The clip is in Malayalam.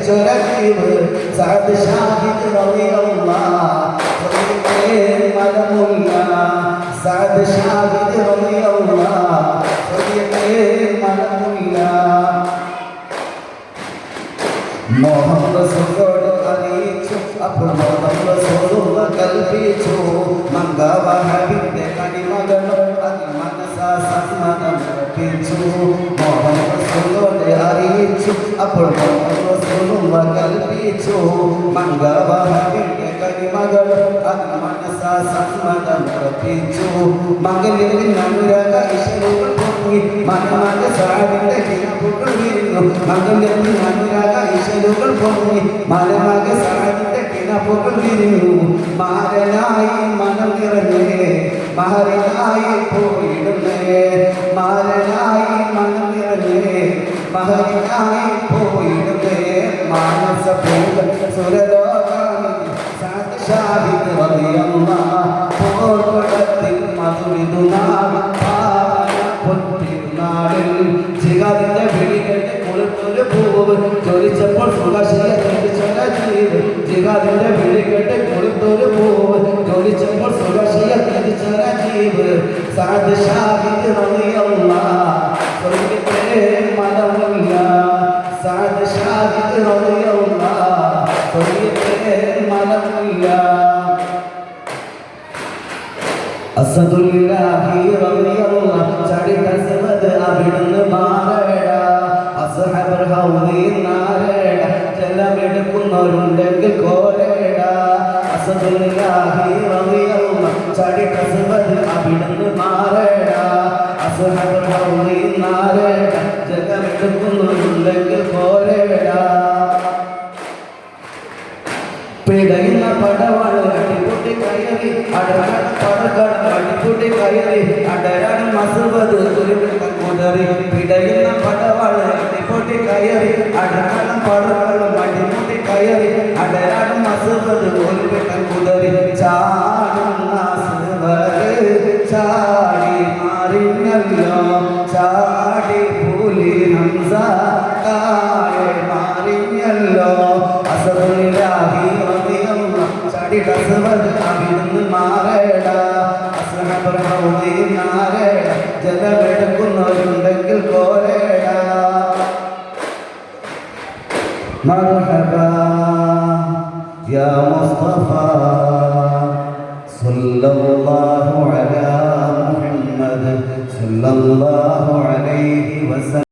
കത്തിച്ചൊരീവ് സഅദ് ഷാഹിദ് റളിയല്ലാഹ് മലമുല്ല സഅദ് ഷാഹിദ് റളിയല്ലാഹ് മലമുല്ല മുഹമ്മദ് റസൂലോട് അറിയിച്ചു അപ്പോൾ മുഹമ്മദ് റസൂലുള്ള കൽപ്പിച്ചു മങ്കാവ ഹബീബിന്റെ കടിമകൾ മനസാ സമ്മതം ഉറപ്പിച്ചു മുഹമ്മദ് റസൂലോട് അറിയിച്ചു അപ്പോൾ മുഹമ്മദ് റസൂലുള്ള കൽപ്പിച്ചു മങ്കാവ ഹബീബിന്റെ കടിമകൾ മനസാ സമ്മതം ഉറപ്പിച്ചു മംഗല്യത്തിൽ അനുരാഗ ഈശ്വരങ്ങൾ പൊങ്ങി മനമക സഅദിന്റെ കിനാപ്പുകൾ വിരിഞ്ഞു മംഗല്യത്തിൽ അനുരാഗ ഈശ്വരങ്ങൾ പൊങ്ങി മനമക സഅദിന്റെ കിനാപ്പുകൾ വിരിഞ്ഞു മാരനായി മനം നിറഞ്ഞേ മഹറിനായി പോയിടുന്നേ മാരനായി മനം നിറഞ്ഞേ മഹറിനായി പോയിടുന്നേ മാനസ പൂല സുരലോകാമി സഅദ് ഷാഹിദ് റളിയല്ലാഹു പോർക്കുടത്തിൽ മധുവിതുനാമ പൊട്ടിരുന്നാളിൽ ജിഗാദിന്റെ പിടികെട്ട് കുളിർത്തൊരു പൂവ് ചൊരിച്ചപ്പോൾ സുഖശീല ജീവ് ജിഗാദിന്റെ പിടികെട്ട് കുളിർത്തൊരു പൂവ് ചൊരിച്ചപ്പോൾ സുഖശീല ജീവ് സഅദ് ഷാഹിദ് റളിയല്ലാഹു സ്വർഗ്ഗത്തിലെ മലമുല്ല സഅദ് ഷാഹിദ് റളിയല്ലാഹു സ്വർഗ്ഗത്തിലെ മലമുല്ല അസദുല്ലാഹി റളിയല്ലാഹു ചരിത സവദ അവിടുന്ന് മാറേട അസ്ഹബർ ഹൗദി നാരേട ജലമെടുക്കുന്നവരുണ്ടെങ്കിൽ കോരേട അസദുല്ലാഹി റളിയല്ലാഹു ചരിത സവദ അവിടുന്ന് മാറേട അസ്ഹബർ ഹൗദി നാരേട ജലമെടുക്കുന്നവരുണ്ടെങ്കിൽ കോരേട പിടയുന്ന പടവാള് അടിപൊട്ടി കയറി അടരാണ് പടകട അടിപൊട്ടി കയറി അടരാണ് മസുവത് കുതറി പിടയുന്ന പടവാള് അടിപൊട്ടി കയറി അടരാണ് പടകളും അടിപൊട്ടി കയറി അടരാണ് മസുവത് കുതറി ചാടുന്ന ചാടി മാറിഞ്ഞല്ലോ ചാടി പുലി ഹംസ താഴെ മാറിഞ്ഞല്ലോ അസദുല്ലാഹി അവിടുന്ന് മാറേട അസ്ഹബർ ഹൗദി നാരേട ജലമെടുക്കുന്നവരുണ്ടെങ്കിൽ കോരേട മർഹബാ യാ